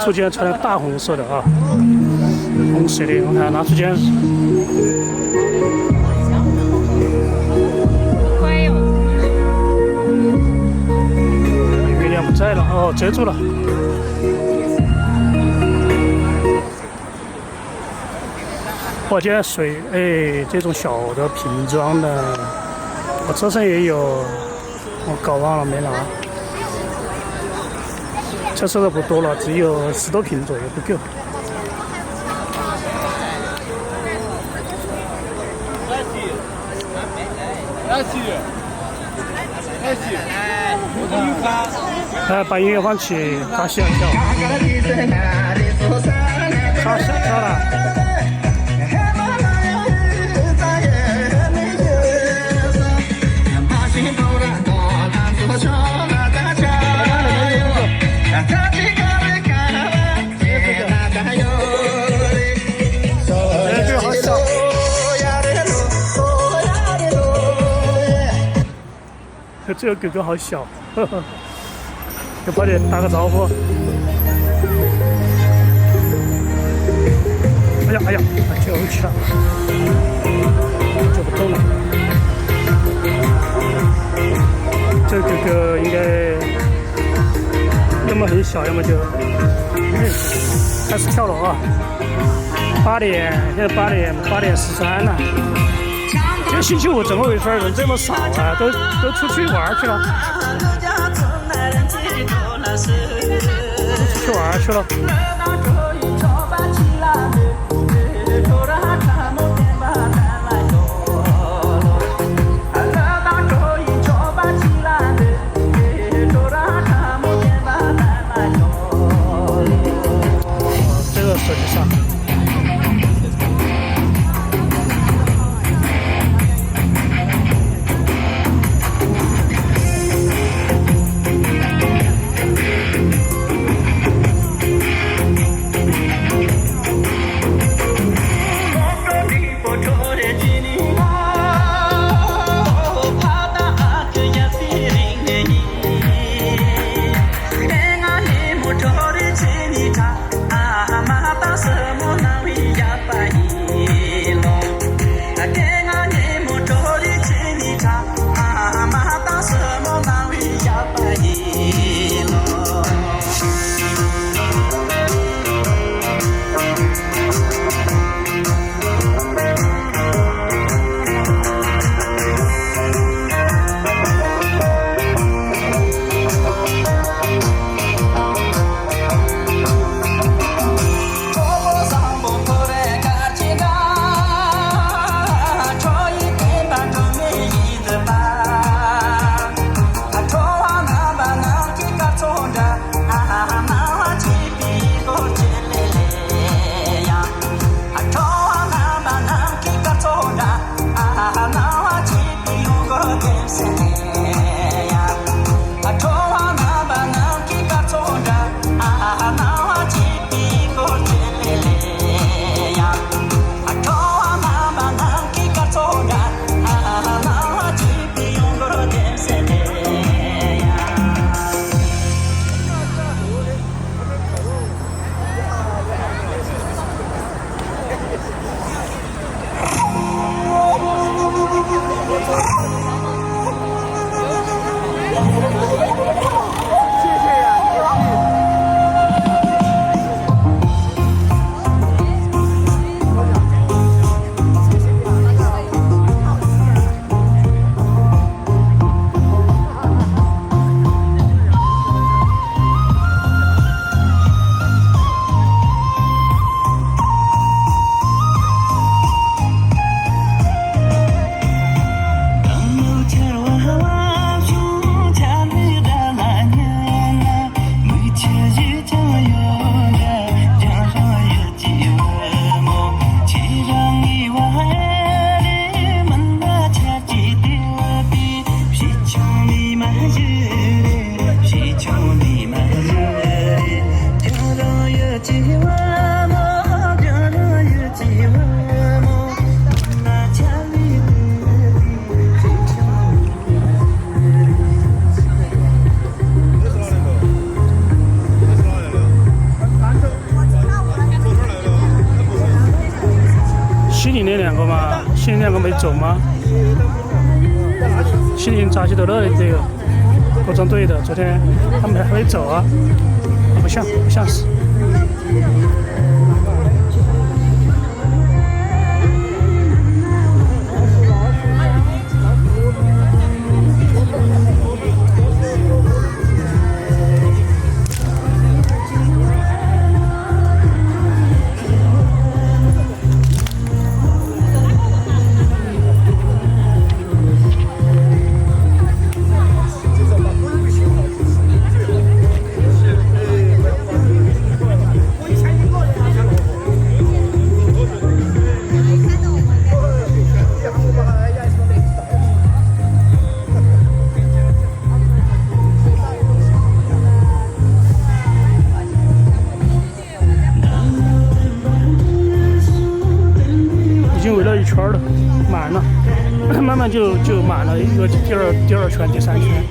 出间穿的大红色的啊，红色的，我看那出间。月亮不在了哦，遮住了。我今天水，哎，这种小的瓶装的，我车上也有，我搞忘了没拿。车上的不多了，只有10多瓶左右，不够。把音乐放起，他想跳，他想跳了。这个狗狗好小，呵呵，要快点打个招呼。哎呀哎呀，跳回去了，走不动了。这个狗狗应该要么很小，要么就开始跳了啊。8点，现在8点13了。这个星期五怎么回事？人这么少啊？都出去玩去了，出去玩去了。这个手机上。做吗？西宁炸鸡都那里都有，各种都有的。昨天他们还会做啊，不像是。圈了，满了，慢慢就满了一个第二圈、第3圈。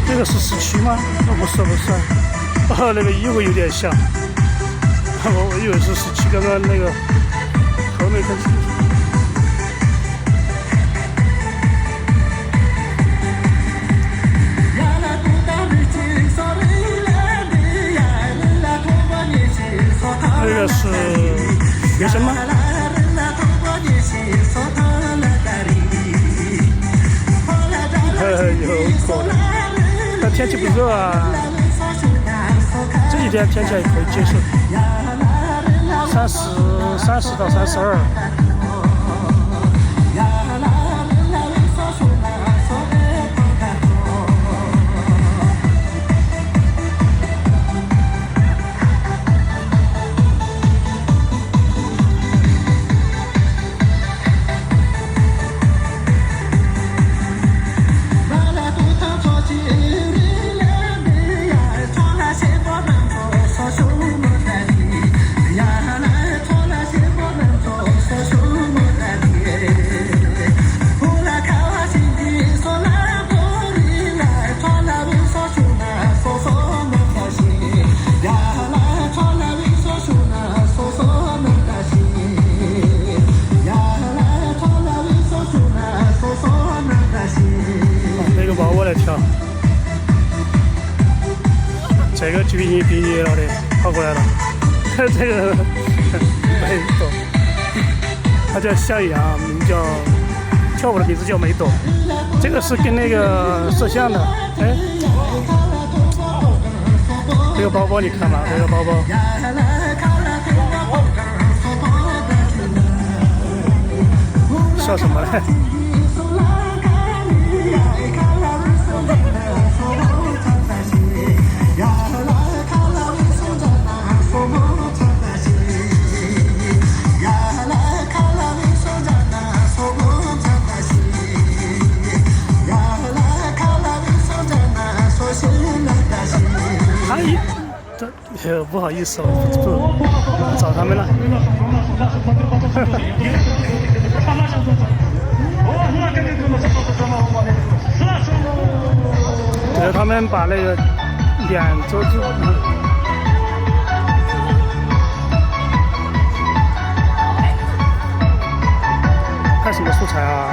这个是17吗？哦，不是，哦，那个衣服有点像，我以为是17，刚刚那个头没看清楚。那个是学生吗？有可能。但天气不热啊，这几天天气还可以接受，30到32。跳，这个就已经毕业了的跑过来了，这个梅朵，他叫夏阳，名叫跳舞的名字叫梅朵，这个是跟那个摄像的，哎，这个包包你看嘛，这个包包，笑什么嘞？不好意思哦，不找他们了。对，他们把那个脸遮住。拍什么素材啊？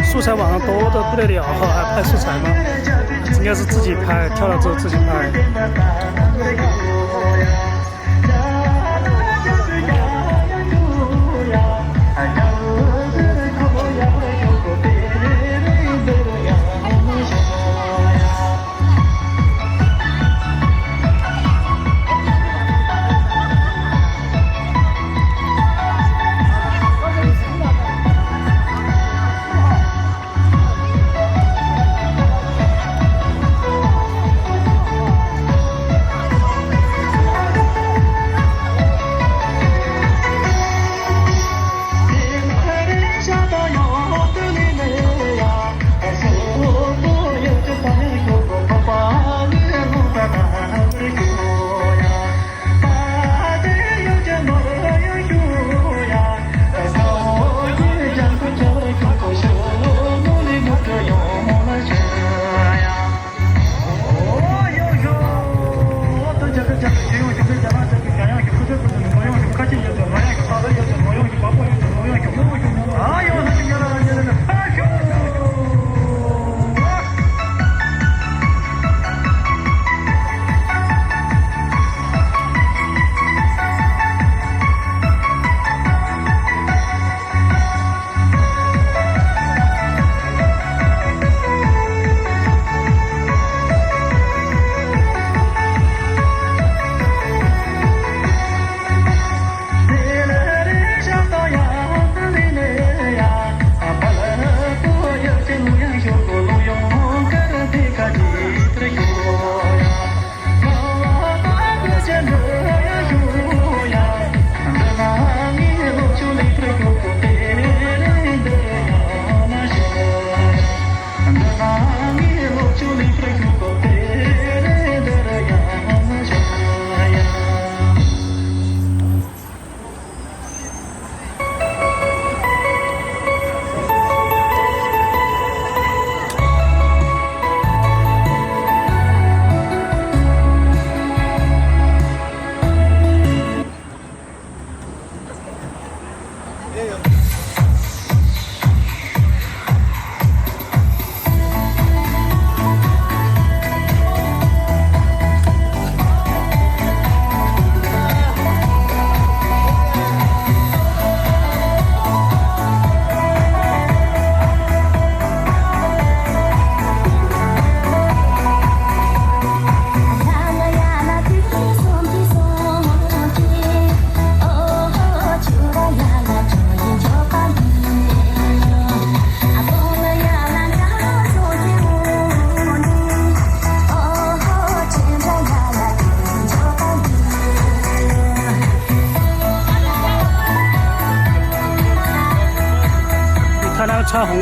素材网上多的不得了，还拍素材吗？应该是自己拍，跳了之后自己拍。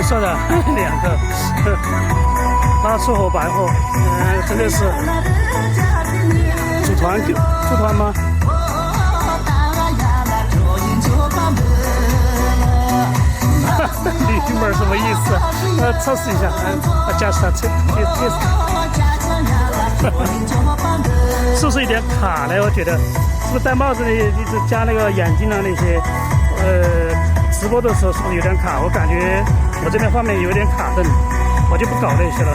说的两个，那出货办货，真的是组团吗？铝门什么意思？测试一下，加上测。是不是有点卡呢？我觉得，是不是戴帽子的一直加那个眼镜啊那些，直播的时候是不是有点卡？我感觉我这边画面有点卡顿，我就不搞那些了。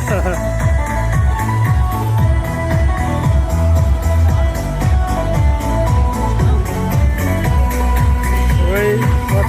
喂，我。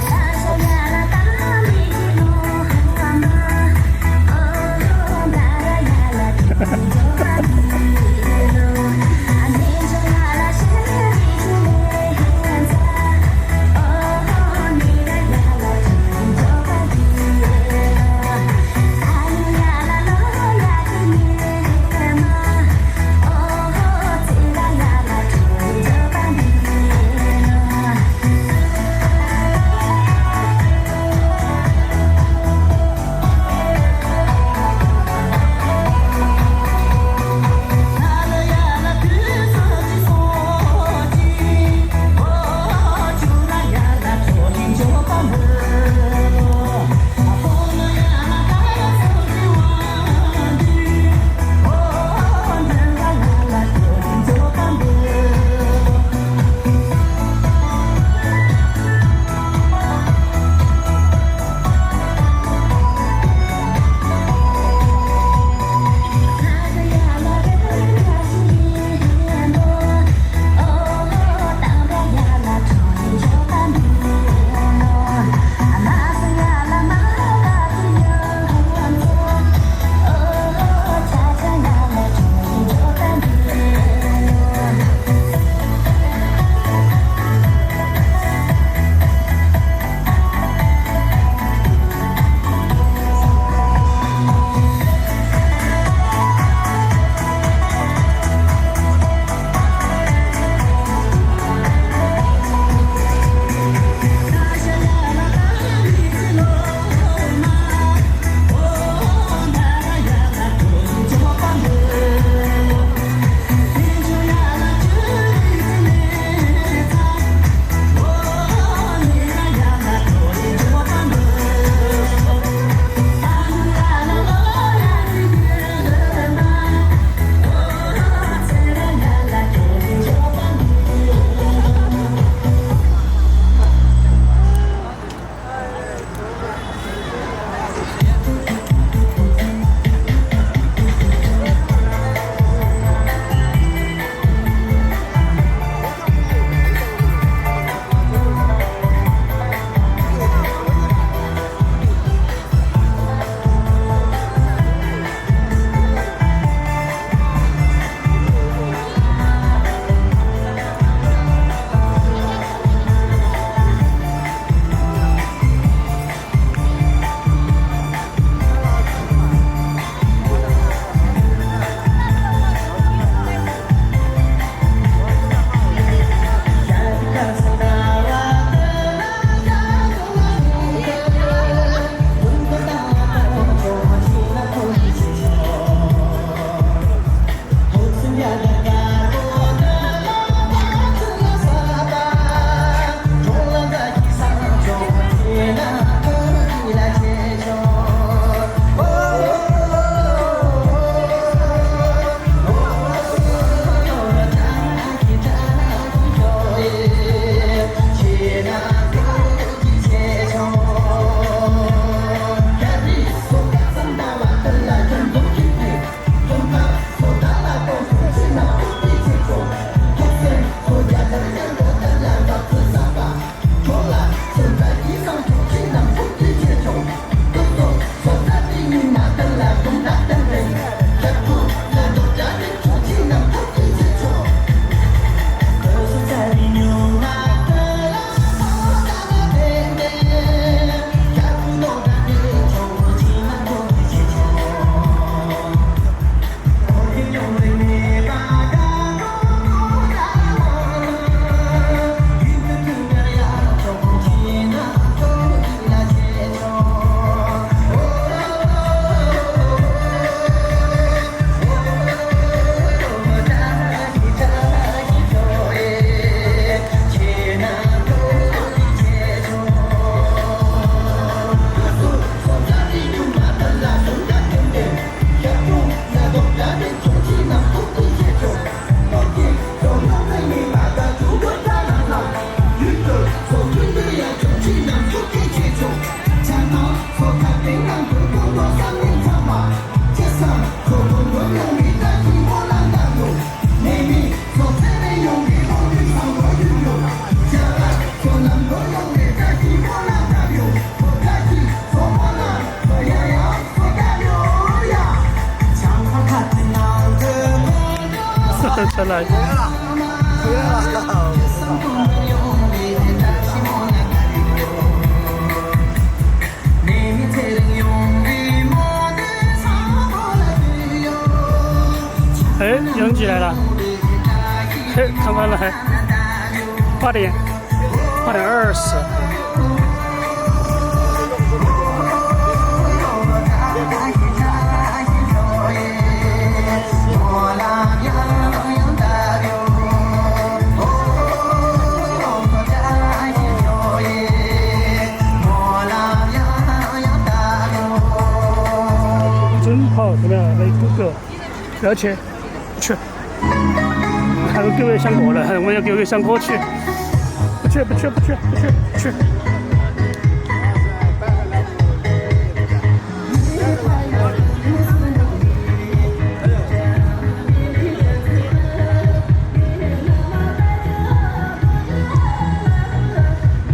再来。哎，有人进来了。嘿，看完了还8点20。真好，怎么样？没哥哥，不要去，不去。还有狗也想过来，我有狗也想过去，不去。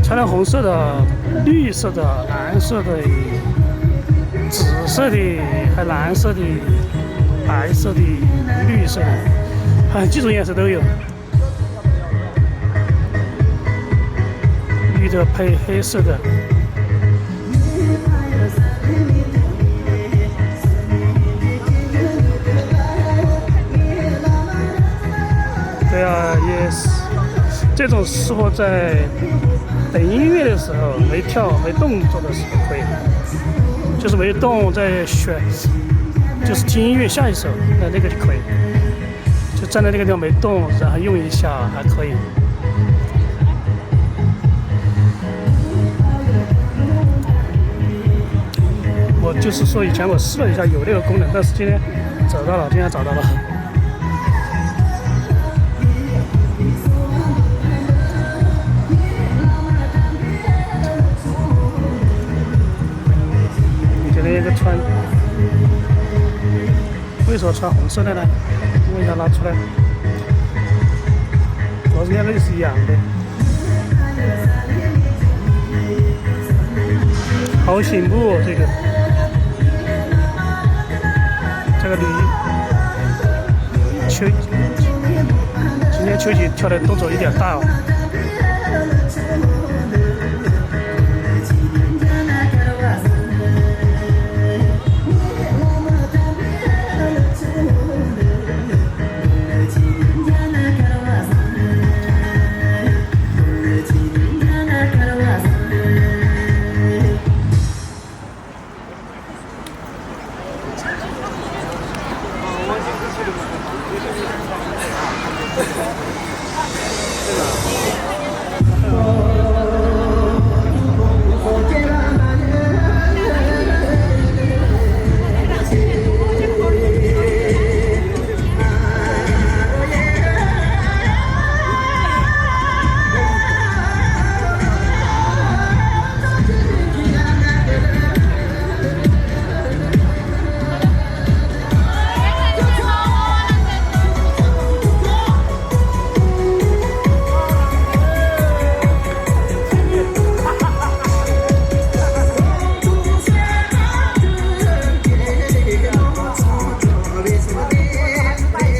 穿了红色的、绿色的、蓝色的、紫色的，还蓝色的、白色的、绿色的，几种颜色都有。绿的配黑色的。对啊，也是。这种适合在等音乐的时候，没跳没动作的时候可以，就是没动在选，就是听音乐下一首，那个就可以，就站在那个地方没动，然后用一下还可以。我就是说以前我试了一下有这个功能，但是今天找到了。一个穿，为什么穿红色的呢？问一下拿出来，我是两个是一样的。好醒目哦，这个女秋，今天秋瑾跳的动作有点大哦。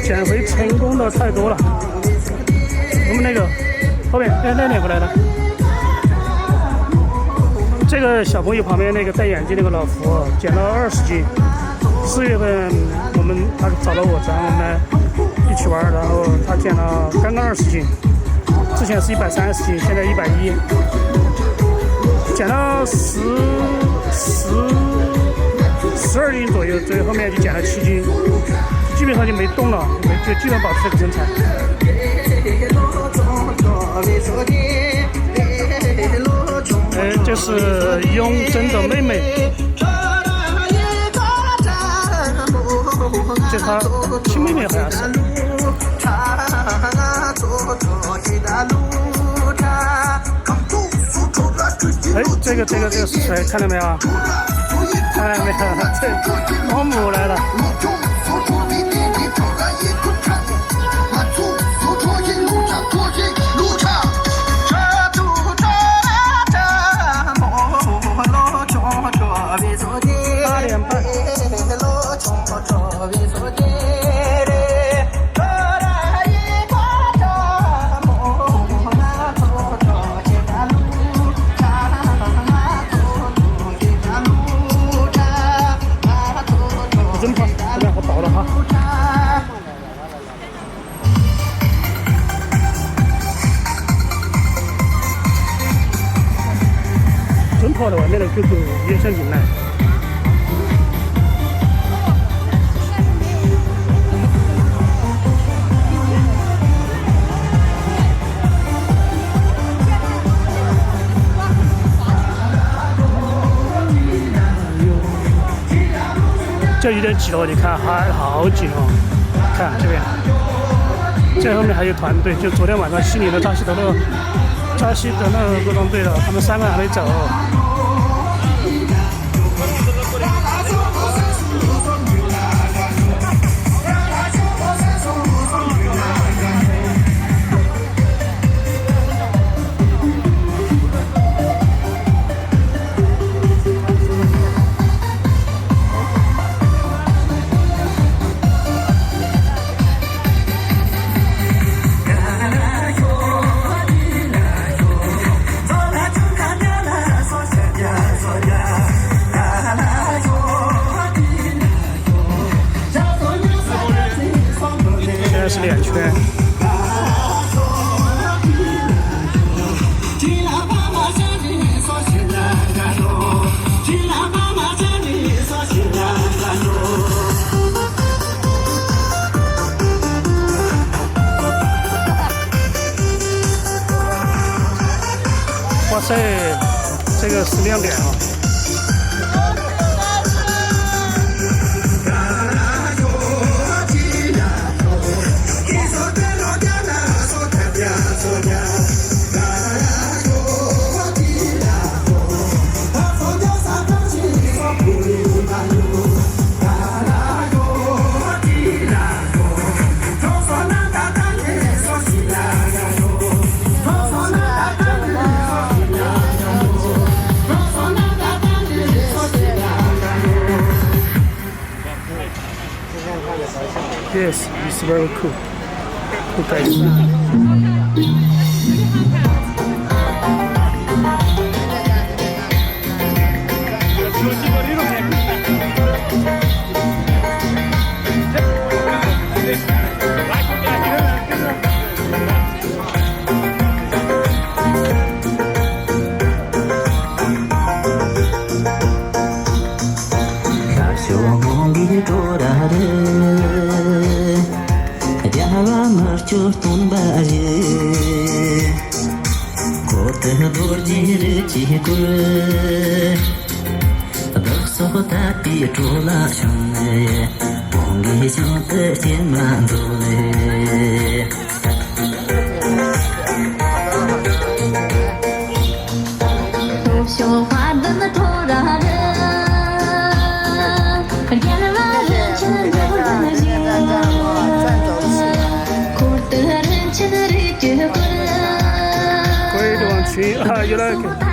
减肥成功的太多了。我们那个后面那脸过来了。这个小朋友旁边那个戴眼镜那个老福减了20斤。4月份他找了我，然后我们一起玩，然后他减了刚刚20斤，之前是130斤，现在110，减了12斤左右，最后面就减了7斤。基本上就没动了，就基本保持这个身材。这是雍真的妹妹，这她亲妹妹好像是。这个是谁？看到没有？看到没有？这保姆来了。8点半。真泡，这边好薄了哈。真泡的外面的狗狗也想进来。这有点挤了，你看还好挤哦。看这边，这后面还有团队，就昨天晚上悉尼的扎西德勒国装队的，他们3个还没走。是2圈。哇塞，这个是亮点啊！Yes, it's very cool. Cool place. You like it?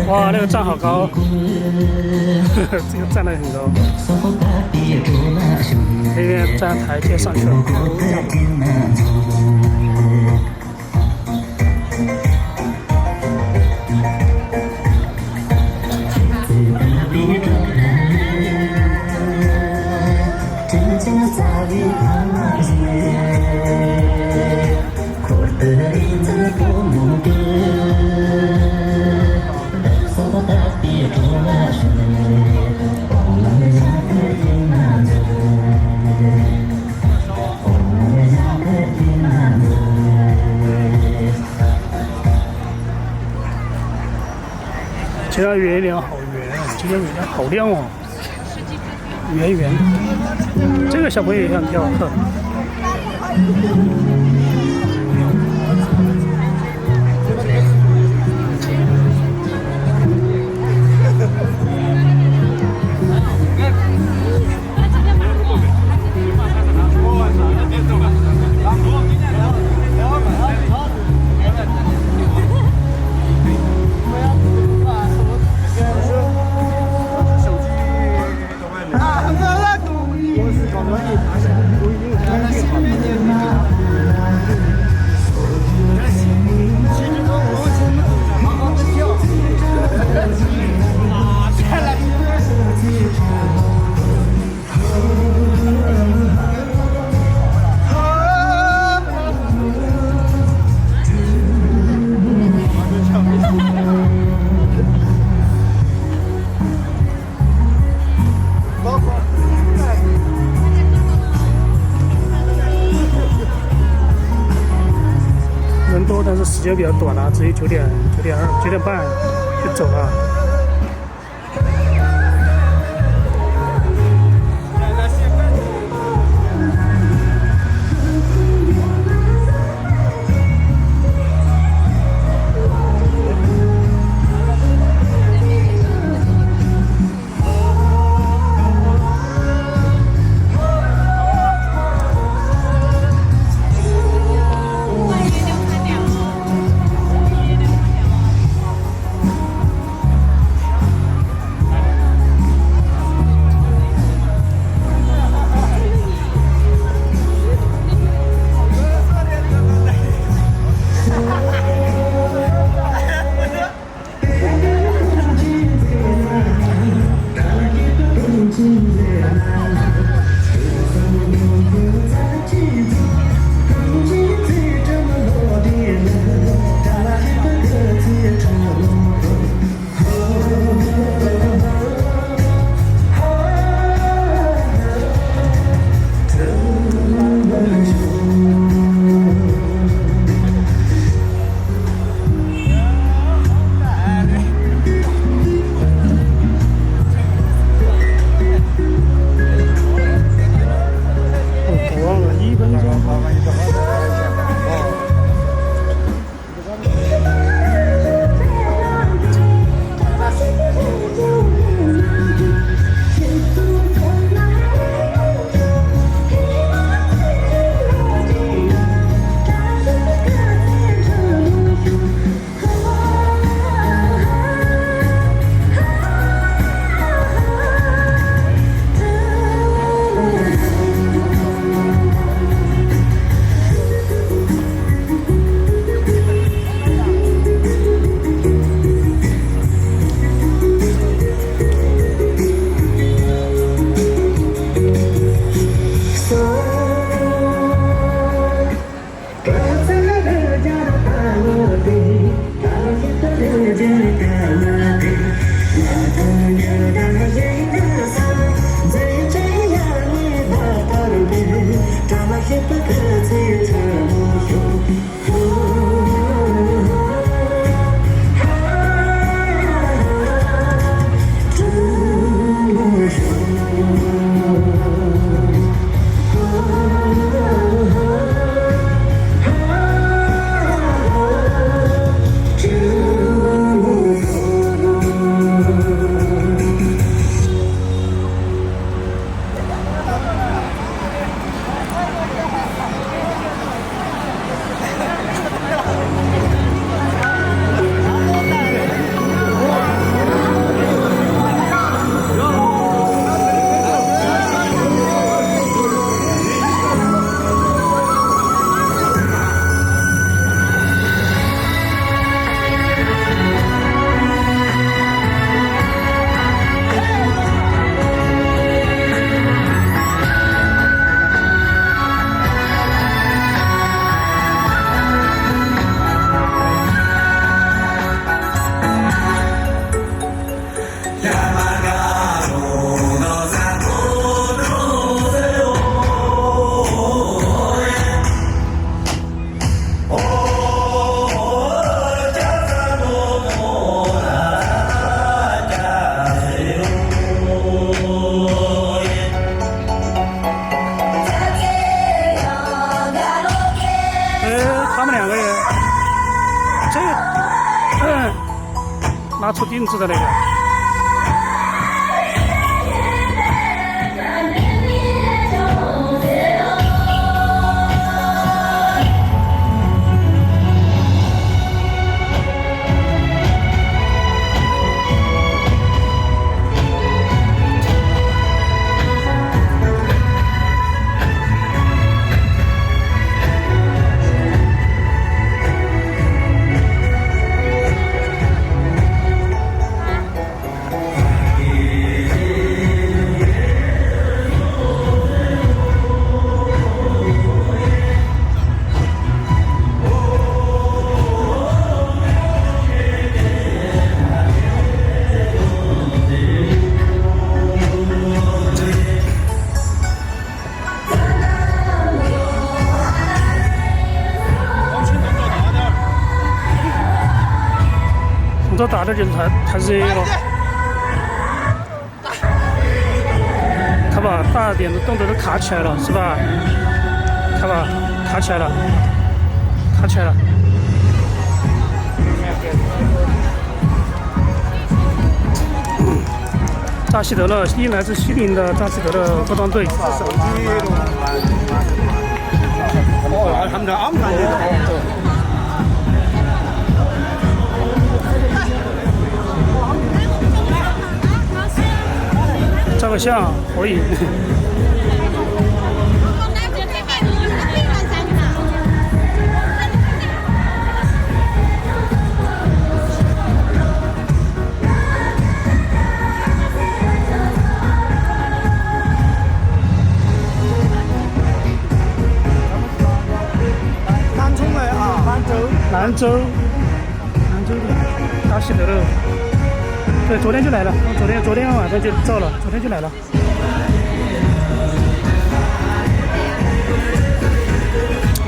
哇，那个站好高，这个站得很高，那边站台阶上去了。今天月亮好圆，今天月亮好亮哦，圆圆的。这个小朋友也想跳，呵。人多，但是时间比较短了，只有9点、9点半就走了。出顶子的那个。动作大点就是太热了。看吧，打电子动作都卡起来了，是吧？看吧，卡起来了，卡起来了。扎西德勒，来自西宁的扎西德勒服装队。哦，他们这安排的。照个相可以。南充的啊，兰州的扎西德勒。对，昨天就来了，昨天晚上就照了，昨天就来了。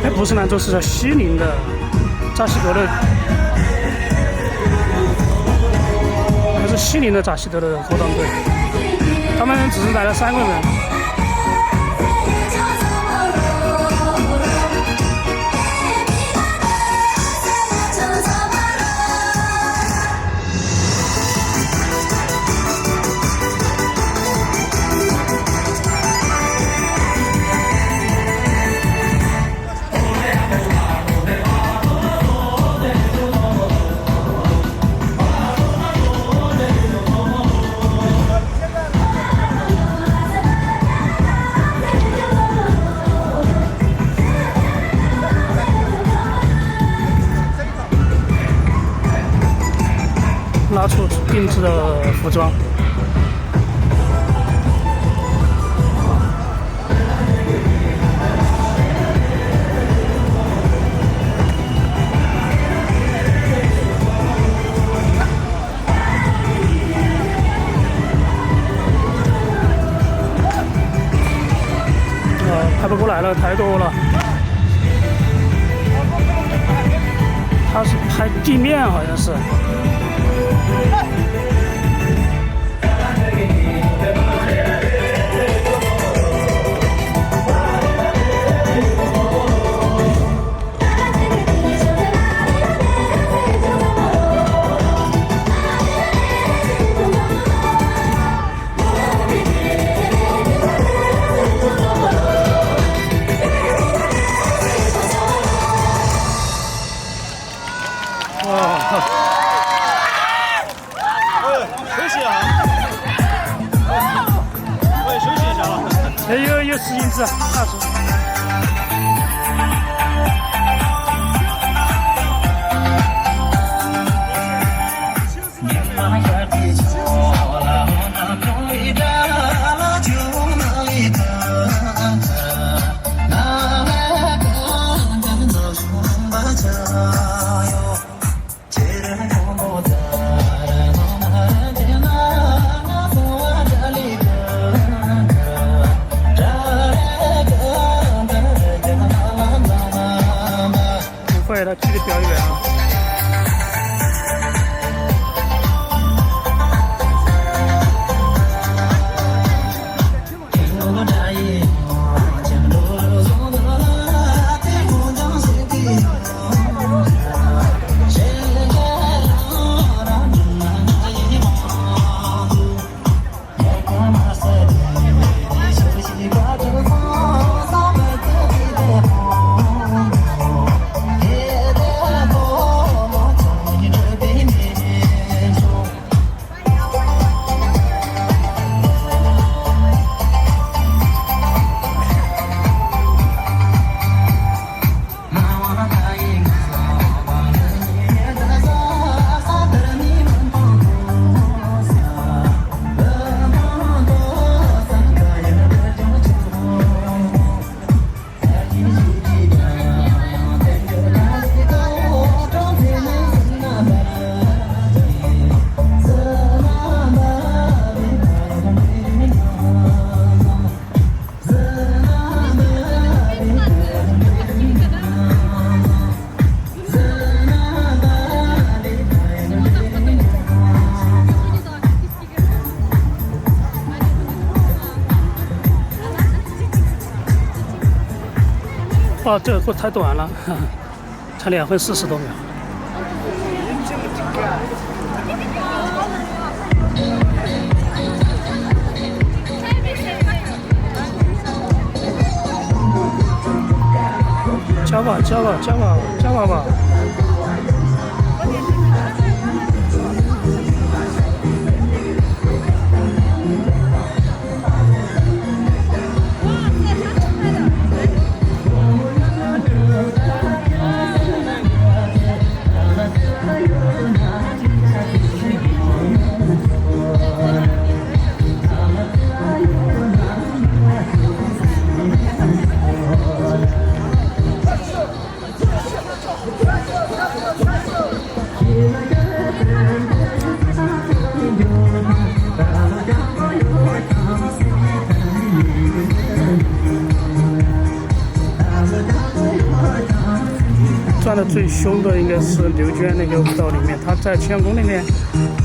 哎，不是兰州，是西宁的扎西德勒，还是西宁的扎西德勒服装队。他们只是来了3个人。拉出定制的服装，拍不过来了，太多了。他是拍地面，好像是。休息啊！我也休息一下了。有石英子，大叔。他继续表演啊！哦，这个过太短了，才2分40多秒。加吧，加吧，加吧，加吧吧。转的最凶的应该是刘娟那个舞蹈里面，她在乾宫里面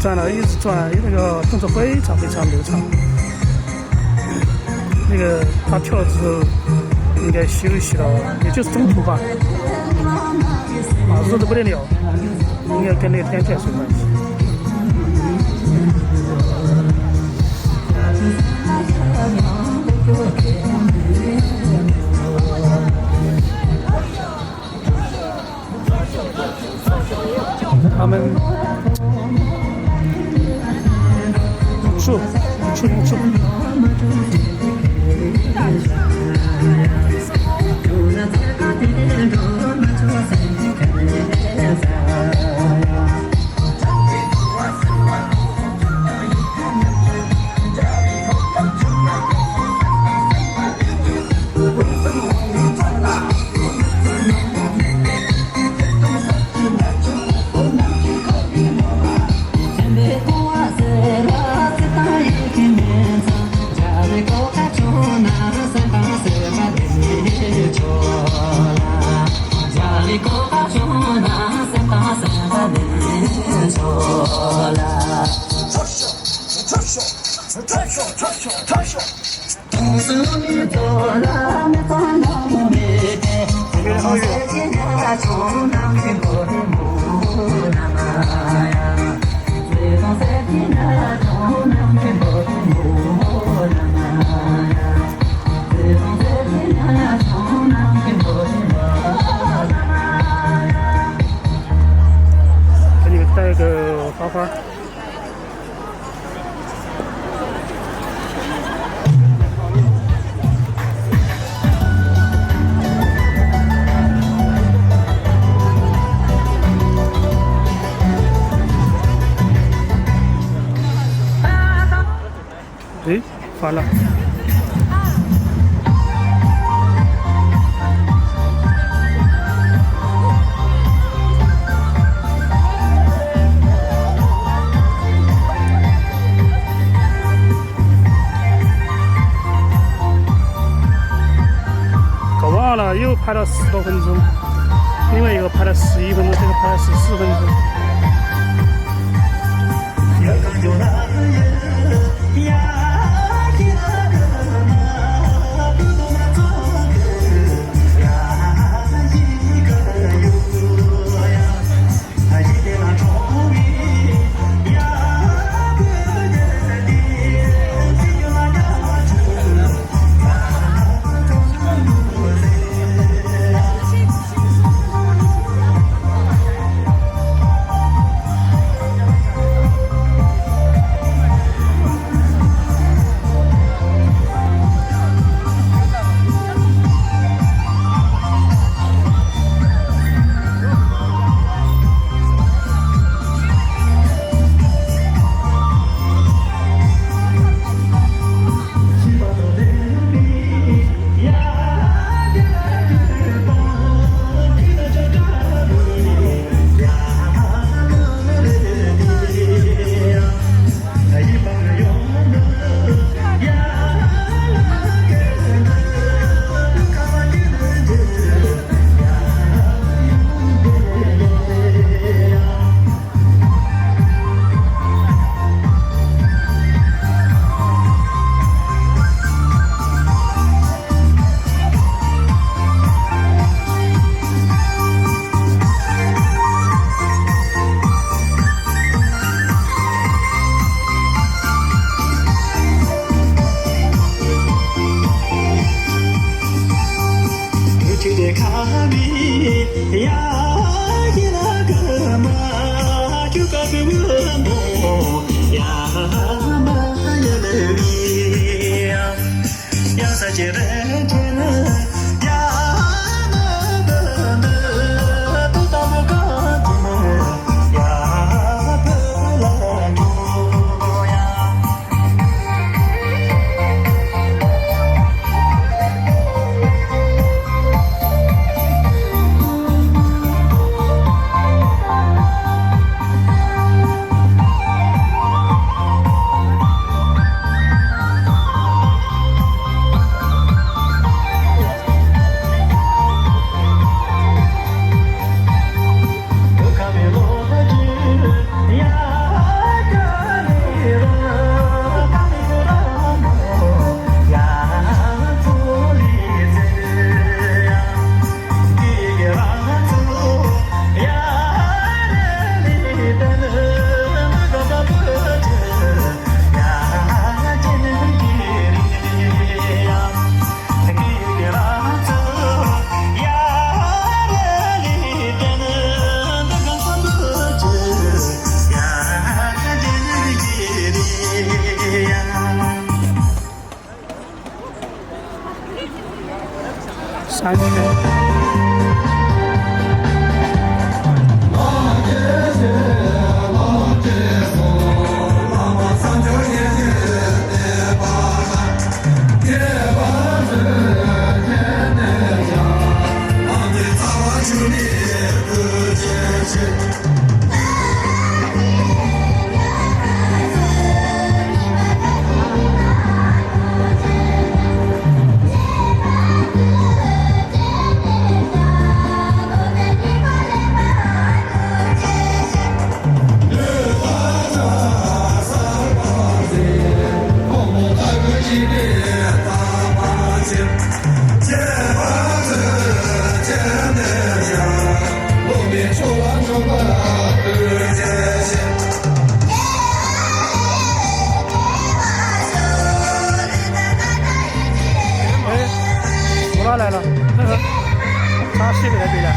转了，一直转，那个动作非常非常流畅。那个她跳了之后应该休息了，也就是中途吧，热得不得了，应该跟那个天气有关系。他们出。给你们带个花花。诶，完了。搞忘了，又拍了10多分钟，另外一个拍了11分钟，这个拍了14分钟。山区。来了，他西给他对了，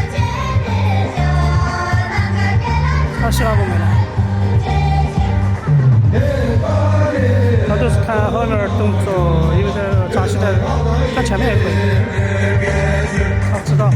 他西老公没来，他都是看后面动作，有的扎西的，看前面也可以，他知道。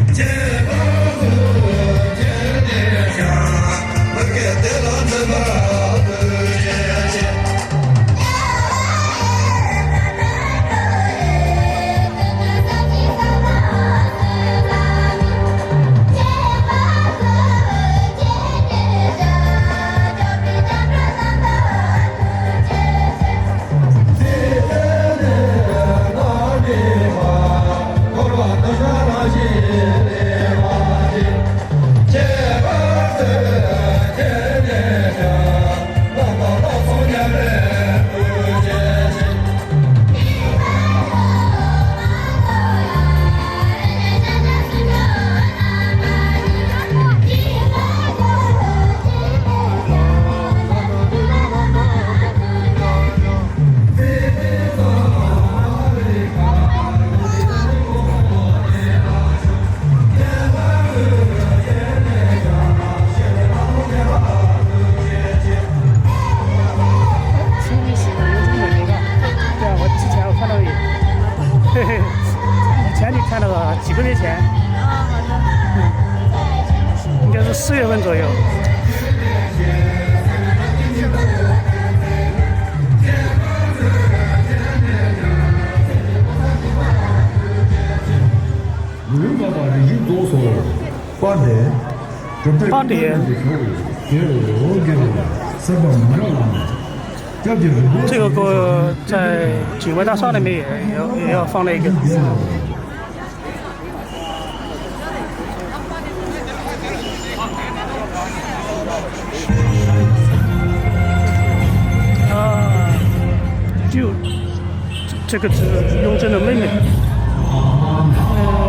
看了个几个月前，应该是4月份左右。8点。这个歌在景外大厦那边也要放那个。就这个是雍正的妹妹。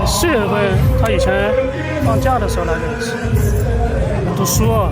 4月份她以前放假的时候来认识，读书啊。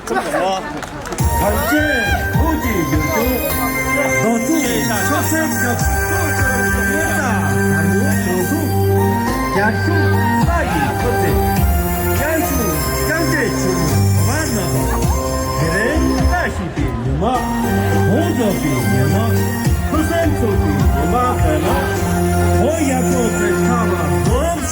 罕见国际有助，帮助学生的扩大韩国民族亚洲差异发展，亚洲经济进步慢了，别人大西边你们，工作边你们，出生出边你们可能，我也做在他们读书。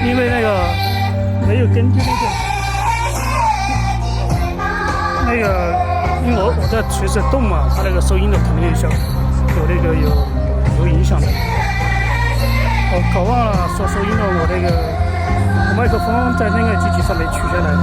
因为那个没有根据因为我在随时动嘛，它那个收音的肯定有影响的。我搞忘了说收音的，我麦克风在那个机器上面取下来的。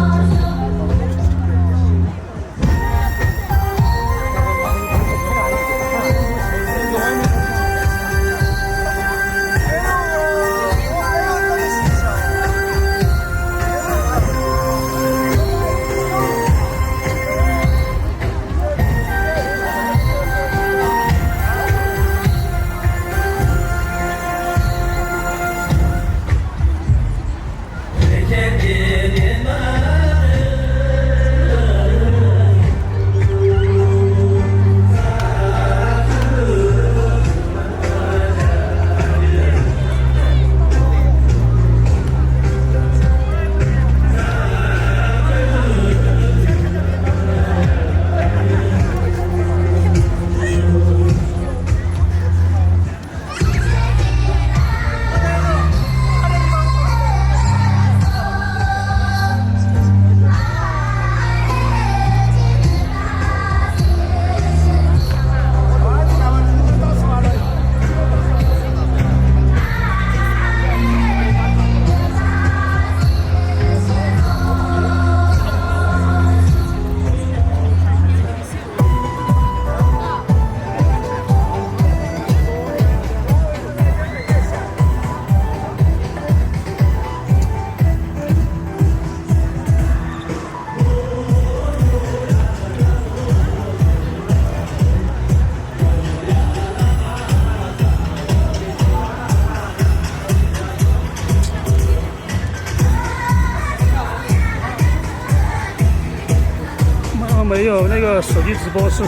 没有那个手机直播是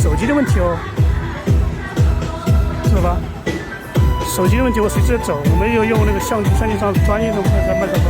手机的问题哦，是吧？手机的问题我随时走，我没有用那个相机上专业的麦克风。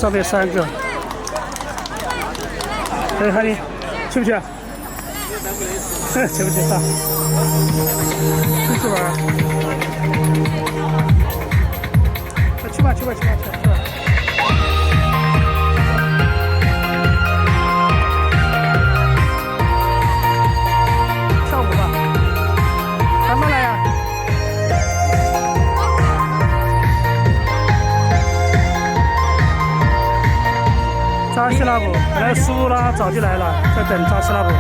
少费3个。哎，喊你去不去？去不去？好，出去玩。去吧，去吧，去吧，去吧。跳舞吧，慢慢来呀。扎西拉布，本来输了，早就来了，在等扎西拉布。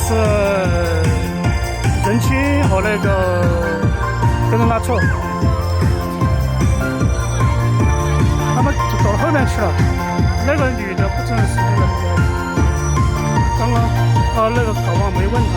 是人妻和那个跟着拉错，他们走到后面去了。那个女的不正是那个刚刚那个搞忘没问他。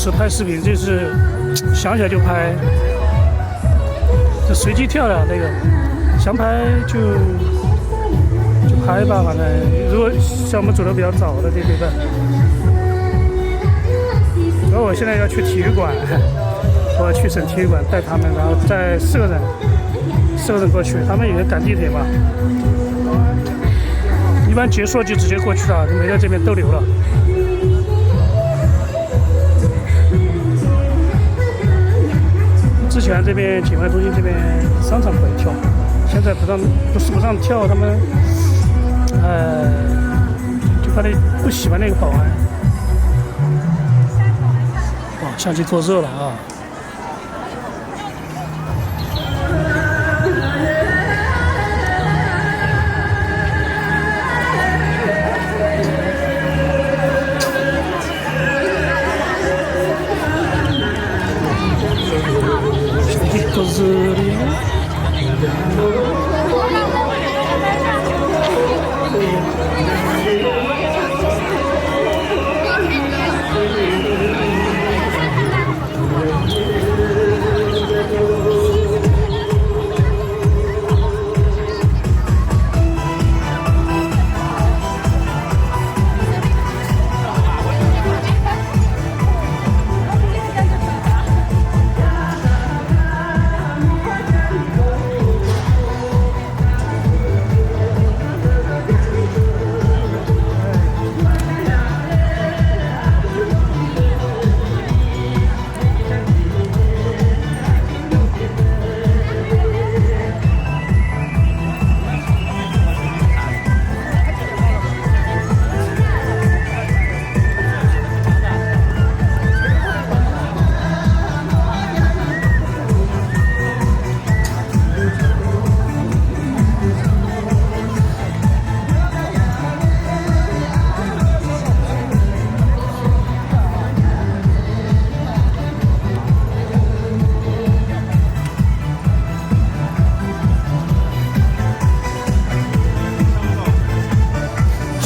时拍视频就是想起来就拍，就随机跳的那个，想拍就拍吧，反正如果像我们走的比较早的，对吧？然后我现在要去体育馆，我要去省体育馆带他们，然后再4个人过去，他们也是赶地铁嘛，一般结束就直接过去了，就没在这边逗留了。之前这边景外中心这边商场可以跳，现在不让跳，他们就怕那不喜欢那个保安。哇，相机够热了啊！够热的。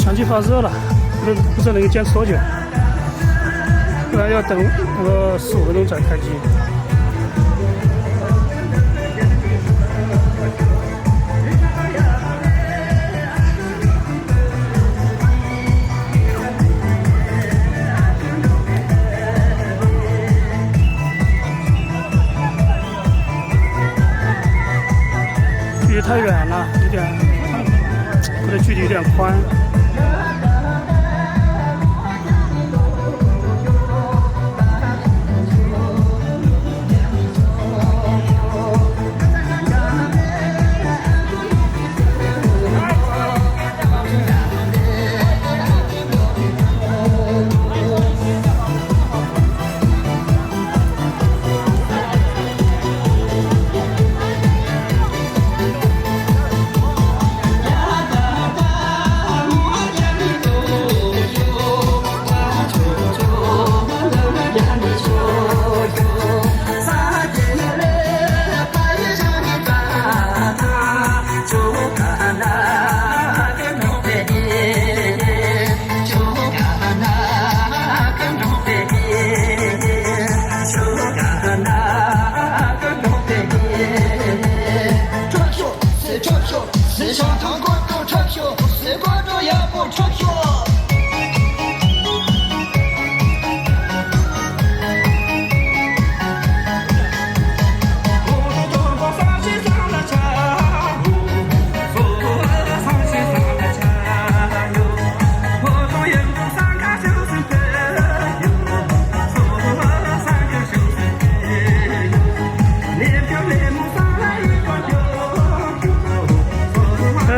相机发热了，不知道能够坚持多久，不然要等个15分钟才开机。距离太远了，有点，或者距离有点宽。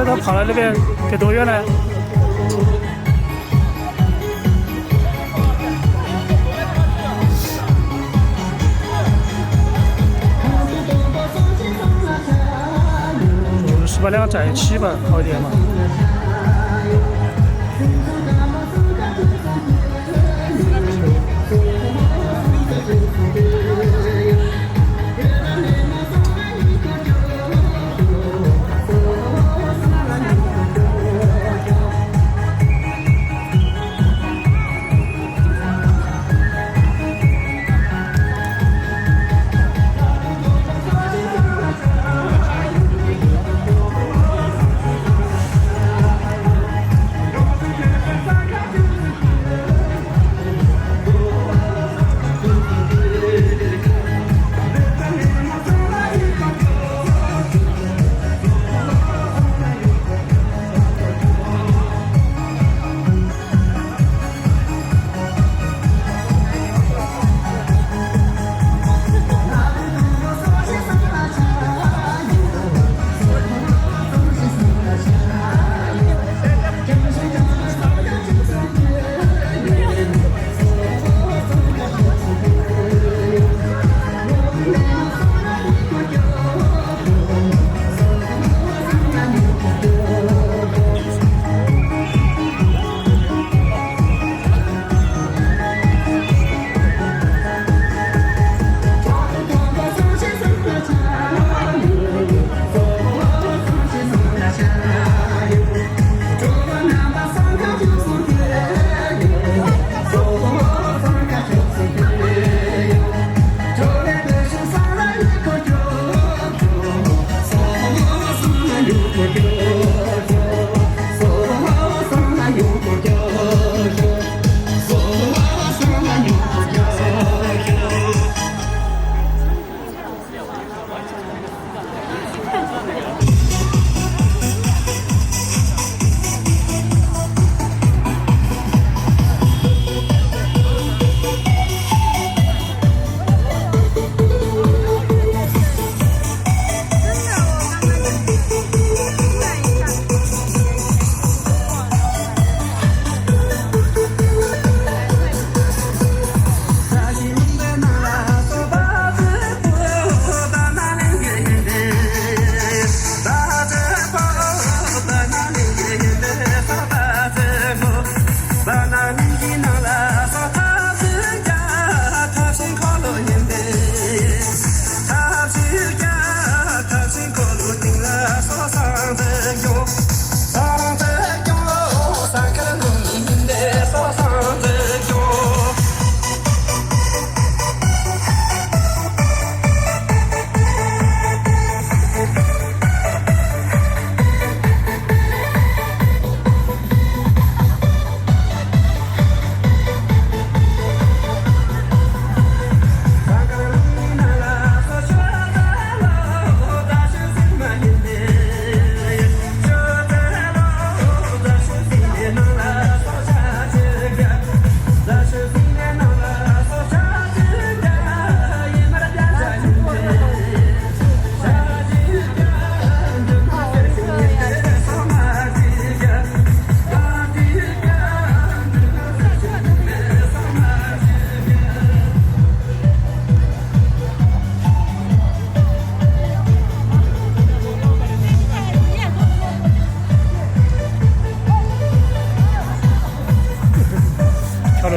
他跑来那边给多远了？是把2个在一起吧，好一点嘛。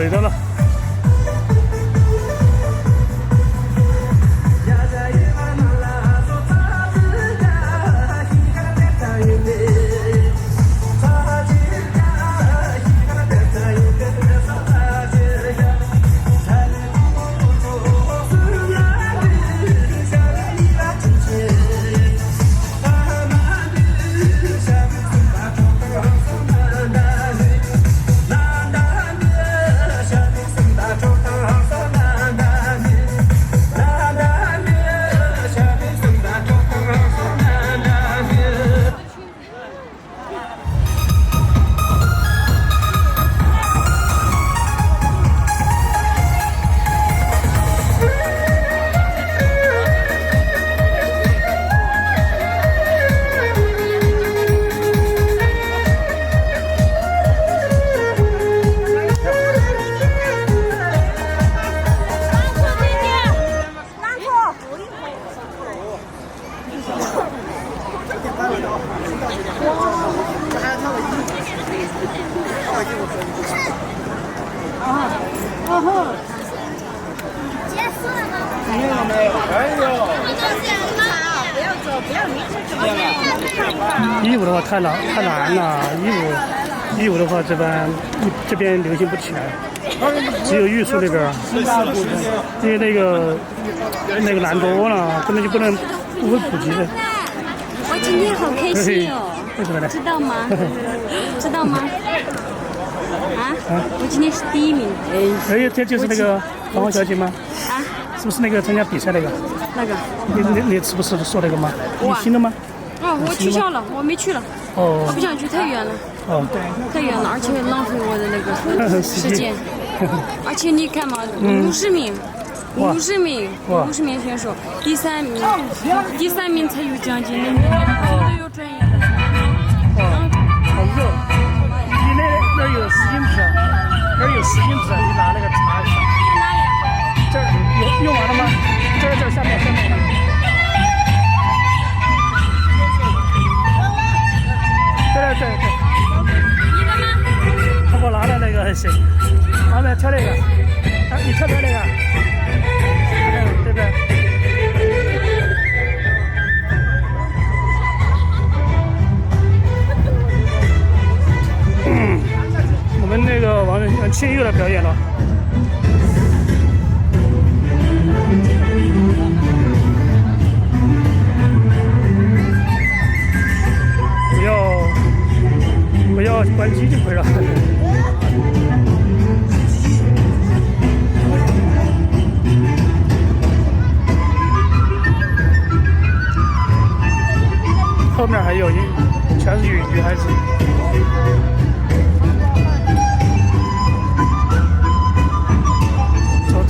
对的了。衣服的话太难了，衣服的话这边流行不起来，只有玉树那边，因为那个人多了，根本就不会普及的。我今天好开心哦，为什么呢？知道吗？知道吗？啊？我今天是第1名。哎，这就是那个黄小姐吗？啊？是不是那个参加比赛那个？那个？你是不是说那个吗？你新的吗？哦，我取消了，我没去了。哦。我不想去，太远了。哦。太远了，而且浪费我的那个时间。而且你看嘛，50名选手，第三名才有奖金，都有专业的。好热！你那有实心纸，那有实心纸，你拿那个查一下。哪里啊？这儿用完了吗？这下面。对。你的吗？我拿了那个谁，他们挑那个，你挑那个，对不对？我们那个王庆又来表演了。不要关机就可以了。后面还有全是女孩子。走。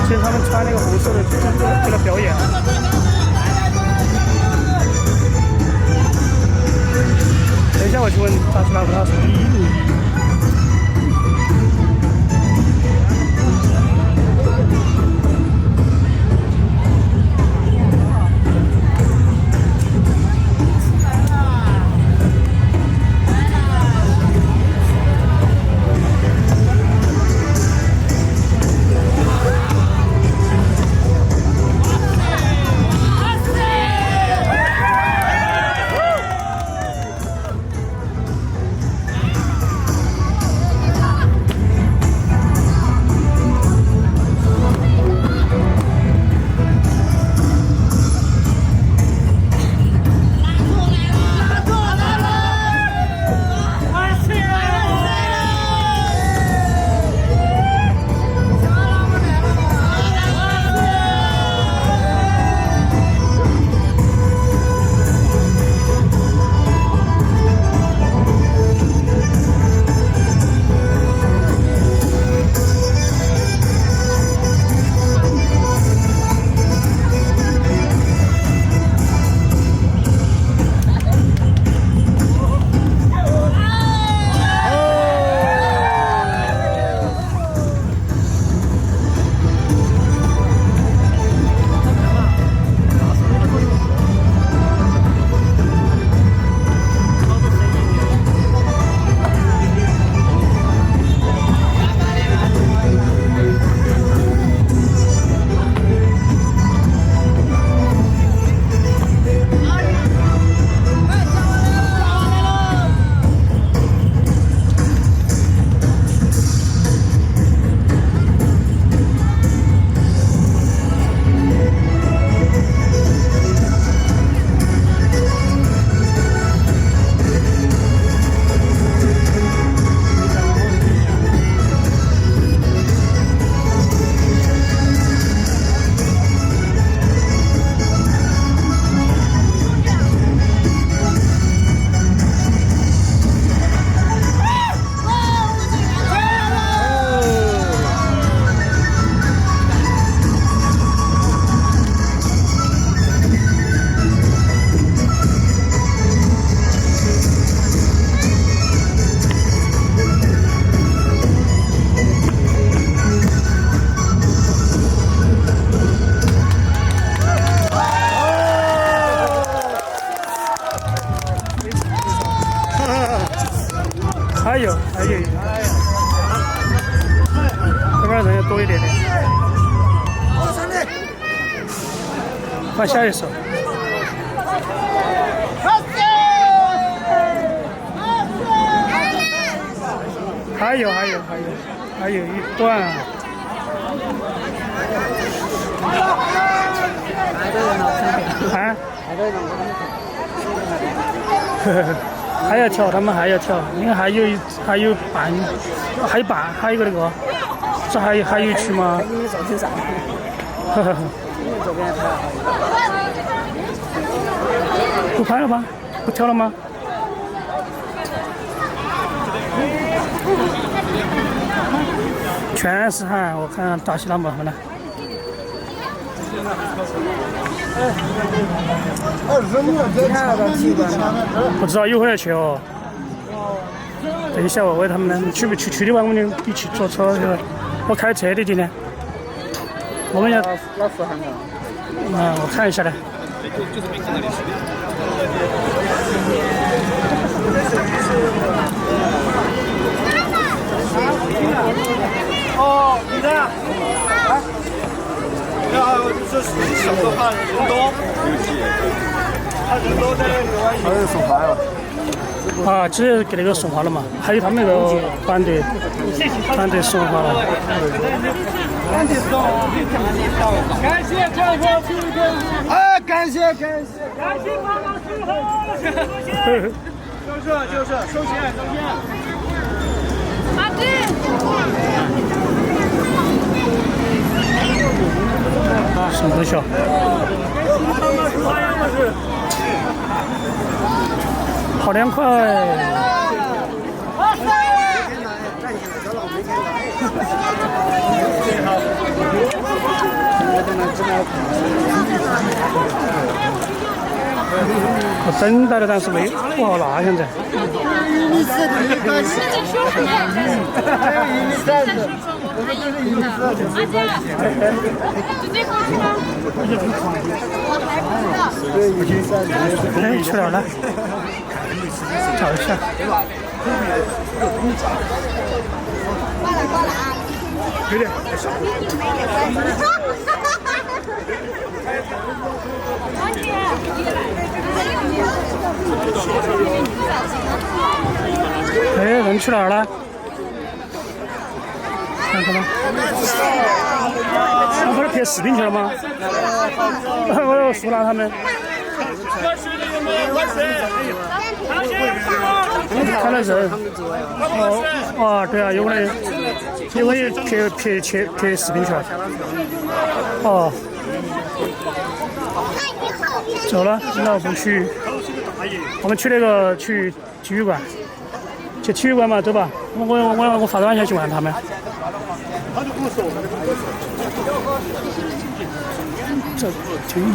其实他们穿那个红色的就来表演。等一下我去问他是拿什么第1名。边人要多一点点。看下一首。还有一段。啊？还要跳，他们还要跳。你看还有一半，还有一个那个，这还有一曲吗？不拍了吗？不跳了吗？全是汗，我看大西他们呢。不知道一会儿要去哦。等一下我问他们呢，你去不去的话，我们就一起坐车去。我开车的今天。我们要老富汉了。我看一下呢。哦，你的。这是小的话人多，他人多在那个还有送花了。啊，直接给那个送花了嘛，还有他们那个团队送花了。感谢广播区的，哎，感谢广播区的，就是收钱。啊对。什么东西啊？好凉快。我等到了，但是不好拿现在。哎，去哪儿了？找一下。有点。哎，人去哪儿了？看看吧。他不是拍视频去了吗？我又输了他们。看了人。哦，对啊，有可能拍视频去了。哦。走了，那我们去那个去体育馆，去体育馆嘛，走吧。我发短信去问他们。这。